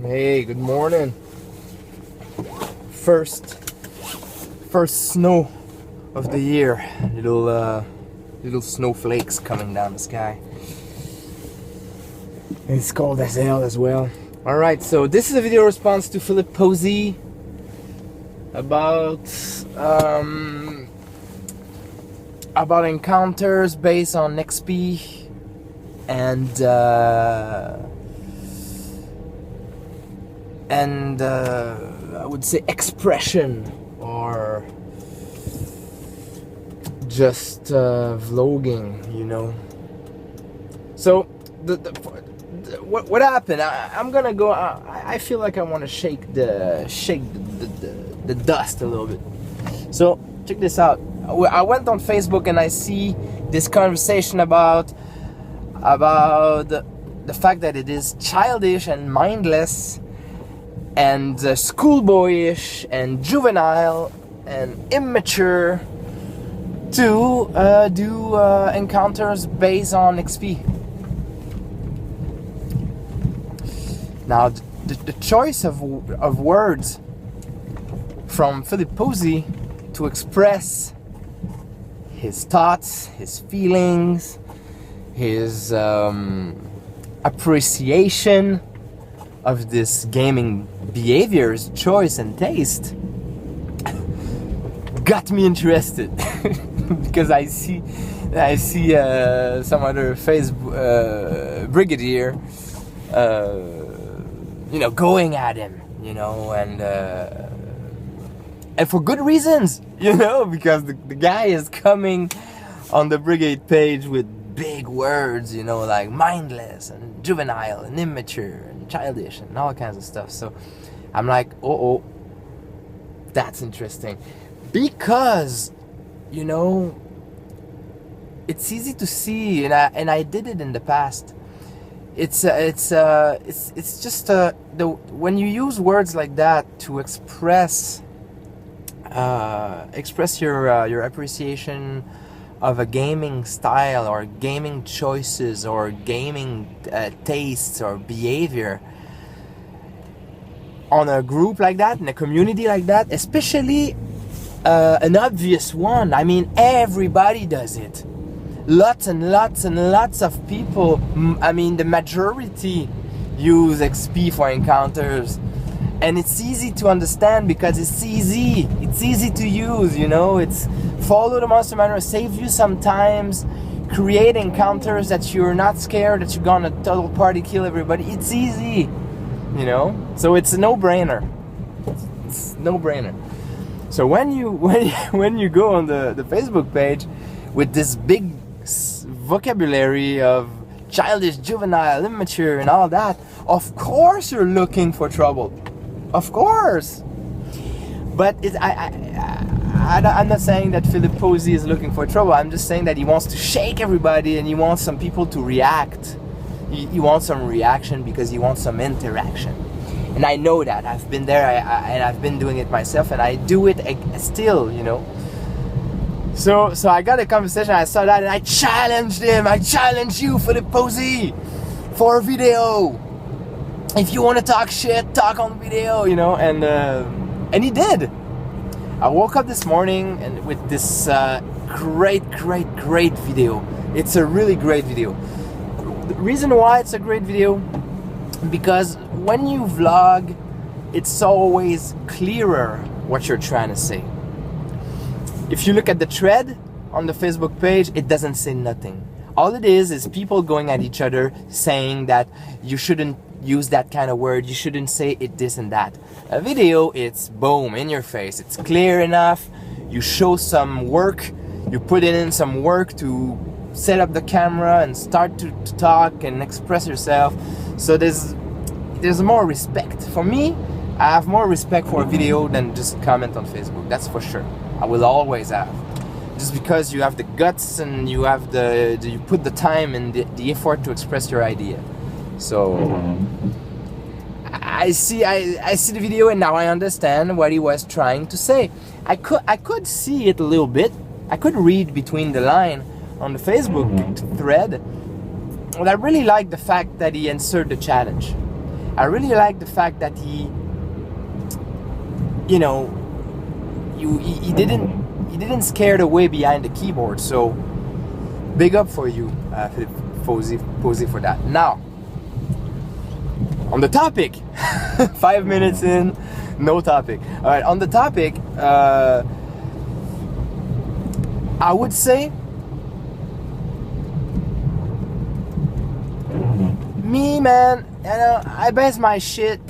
Hey, good morning. First snow of the year. Little snowflakes coming down the sky. And it's cold as hell as well. Alright, so this is a video response to Philip Posey about encounters based on XP and I would say expression or just vlogging, you know. So what happened? I'm gonna go. I feel like I want to shake the dust a little bit. So check this out. I went on Facebook and I see this conversation about the fact that it is childish and mindless and schoolboyish and juvenile and immature to do encounters based on XP. Now, the choice of words from Philip Posey to express his thoughts, his feelings, his appreciation of this gaming behaviors, choice and taste got me interested because I see some other Facebook brigadier going at him, and for good reasons, because the guy is coming on the brigade page with big words, like mindless and juvenile and immature and childish and all kinds of stuff. So I'm like, oh, that's interesting, because it's easy to see, and I did it in the past. It's just when you use words like that to express your appreciation of a gaming style or gaming choices or gaming tastes or behavior on a group like that, in a community like that, especially an obvious one. I mean, everybody does it. Lots and lots and lots of people, I mean the majority, use XP for encounters. And it's easy to understand because it's easy to use, it's follow the monster manual, save you sometimes, create encounters that you're not scared that you're gonna total party kill everybody. It's easy, so it's a no-brainer. It's no-brainer. So when you go on the Facebook page with this big vocabulary of childish, juvenile, immature and all that, of course you're looking for trouble. Of course. But I'm not saying that Philip Posey is looking for trouble. I'm just saying that he wants to shake everybody and he wants some people to react. He wants some reaction because he wants some interaction. And I know that. I've been there and I've been doing it myself, and I do it still, So I got a conversation, I saw that, and I challenged him. I challenge you, Philip Posey, for a video. If you want to talk shit, talk on video, and he did. I woke up this morning and with this great video. It's a really great video. The reason why it's a great video, because when you vlog, it's always clearer what you're trying to say. If you look at the thread on the Facebook page, it doesn't say nothing. All it is people going at each other saying that you shouldn't use that kind of word, you shouldn't say it, this and that. A video, it's boom, in your face. It's clear enough. You show some work, you put in some work to set up the camera and start to talk and express yourself. So there's more respect. For me, I have more respect for a video than just comment on Facebook, that's for sure. I will always have. Just because you have the guts and you have you put the time and the effort to express your idea. So I see the video and now I understand what he was trying to say. I could see it a little bit. I could read between the line on the Facebook thread. But I really like the fact that he answered the challenge. I really like the fact that he, you know, he didn't scare away behind the keyboard. So big up for you, Philippe Posey, for that. Now, on the topic, 5 minutes in, no topic. All right, on the topic, I would say me, man, you know, I base my shit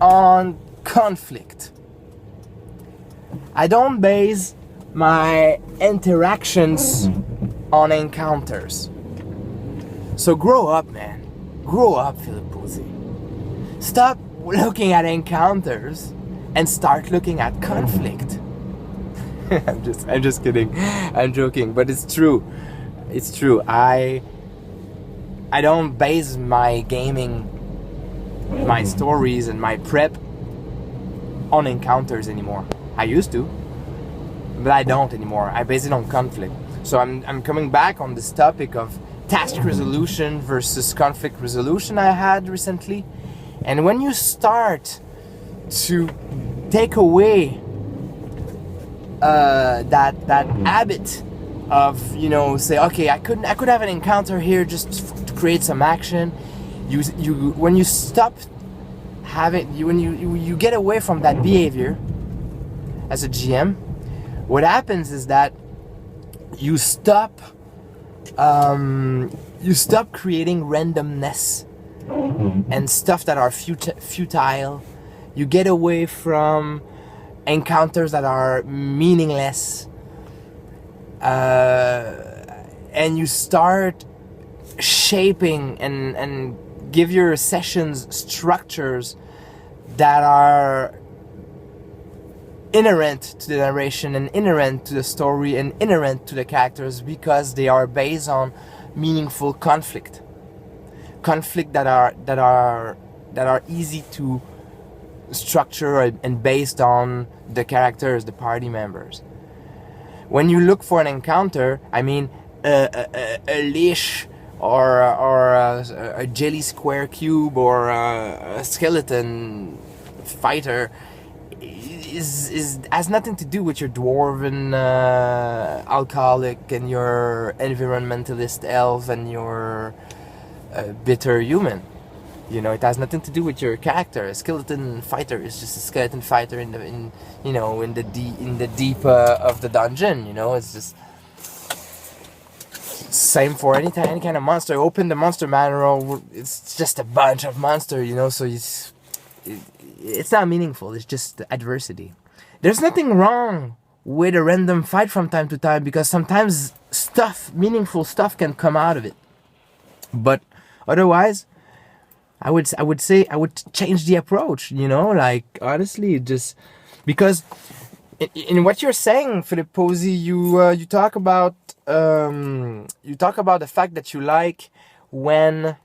on conflict. I don't base my interactions on encounters. So grow up, man. Grow up, Philippe Posey. Stop looking at encounters and start looking at conflict. I'm just kidding. I'm joking, but it's true. It's true. I don't base my gaming, my stories and my prep on encounters anymore. I used to, but I don't anymore. I base it on conflict. So I'm coming back on this topic of task resolution versus conflict resolution I had recently. And when you start to take away that habit of, you know, say, okay, I could have an encounter here just to create some action. You when you stop having, when you get away from that behavior as a GM, what happens is that you stop creating randomness and stuff that are futile. You get away from encounters that are meaningless, and you start shaping and give your sessions structures that are inherent to the narration and inherent to the story and inherent to the characters, because they are based on meaningful conflict that are easy to structure and based on the characters, the party members. When you look for an encounter, I mean, a leash or a jelly square cube or a skeleton fighter has nothing to do with your dwarven alcoholic and your environmentalist elf and your bitter human. You know, it has nothing to do with your character. A skeleton fighter is just a skeleton fighter in the deep of the dungeon. You know, it's just same for any kind of monster. Open the monster manual, it's just a bunch of monster. You know, so it's not meaningful. It's just adversity. There's nothing wrong with a random fight from time to time, because sometimes meaningful stuff can come out of it. But otherwise, I would say I would change the approach, you know, like honestly, just because in what you're saying, Philippe Posey, you talk about the fact that you like when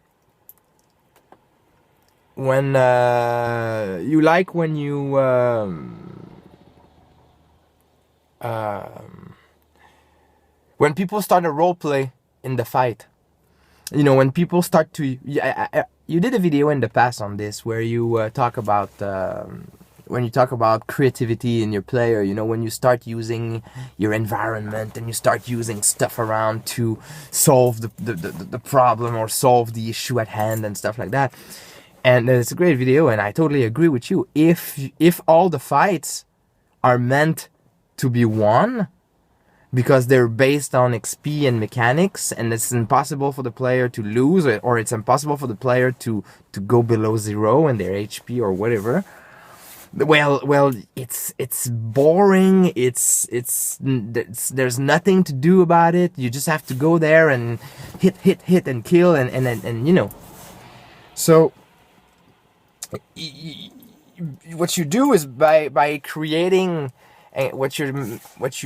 people start a role play in the fight. You know, when people start to... you did a video in the past on this where you talk about... when you talk about creativity in your player, you know, when you start using your environment and you start using stuff around to solve the problem or solve the issue at hand and stuff like that. And it's a great video, and I totally agree with you. If all the fights are meant to be won, because they're based on XP and mechanics, and it's impossible for the player to lose, or it's impossible for the player to go below 0 in their HP or whatever. Well, it's boring. There's nothing to do about it. You just have to go there and hit and kill and you know. So what you do is by creating. What you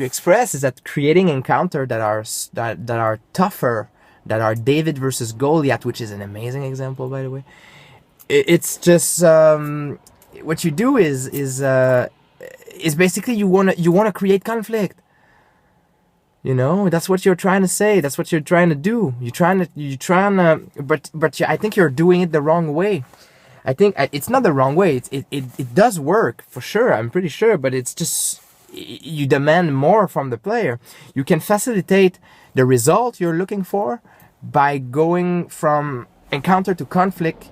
express is that creating encounter that are tougher, that are David versus Goliath, which is an amazing example, by the way. It's just what you do is basically you wanna create conflict. You know, that's what you're trying to say. That's what you're trying to do. But I think you're doing it the wrong way. I think it's not the wrong way. It does work for sure. I'm pretty sure, but it's just you demand more from the player. You can facilitate the result you're looking for by going from encounter to conflict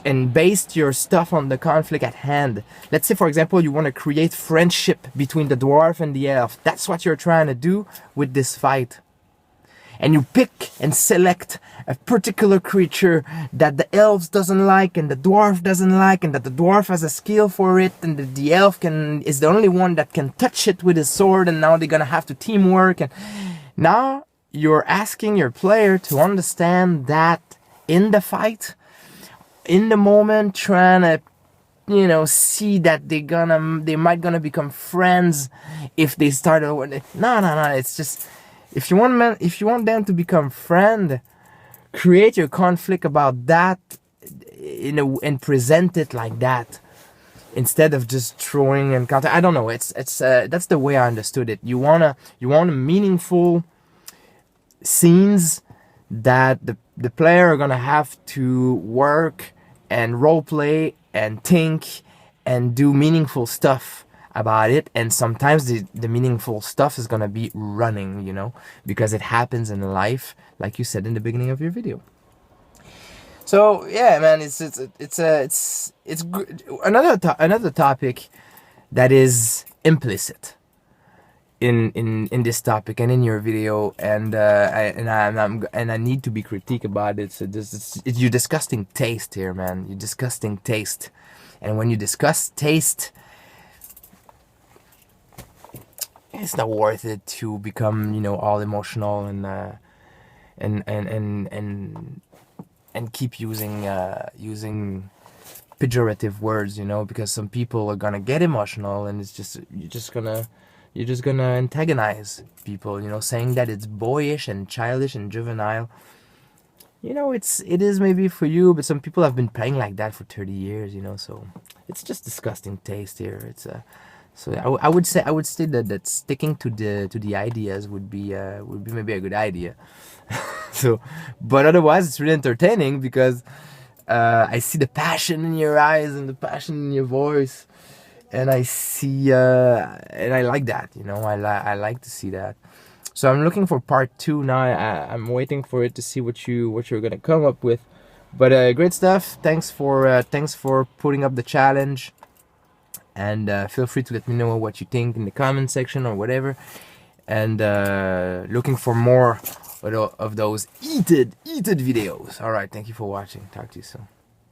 and based your stuff on the conflict at hand. Let's say, for example, you want to create friendship between the dwarf and the elf. That's what you're trying to do with this fight. And you pick and select a particular creature that the elves doesn't like and the dwarf doesn't like, and that the dwarf has a skill for it, and the elf is the only one that can touch it with his sword, and now they're gonna have to teamwork. And now you're asking your player to understand that in the fight, in the moment, trying to, you know, see that they might gonna become friends if they start. No. It's just, if you want them to become friend, create your conflict about that, and present it like that, instead of just throwing and counter. I don't know. It's that's the way I understood it. You want meaningful scenes that the player are gonna have to work and role play and think and do meaningful stuff about it. And sometimes the meaningful stuff is gonna be running, you know, because it happens in life, like you said in the beginning of your video. So yeah, man, it's another topic that is implicit in this topic and in your video, and I need to be critique about it. So you're discussing taste here, man. You're discussing taste, and when you discuss taste, it's not worth it to become, you know, all emotional and keep using pejorative words, you know, because some people are gonna get emotional, and it's just you're just gonna antagonize people, you know, saying that it's boyish and childish and juvenile. You know, it is maybe for you, but some people have been playing like that for 30 years, you know, so it's just disgusting taste here. So I would say that sticking to the ideas would be maybe a good idea. So, but otherwise it's really entertaining because I see the passion in your eyes and the passion in your voice, and I see and I like that, you know. I like to see that. So I'm looking for part 2 now. I'm waiting for it to see what you're gonna come up with. But great stuff. Thanks for putting up the challenge. And feel free to let me know what you think in the comment section or whatever. And looking for more of those heated videos. Alright, thank you for watching. Talk to you soon.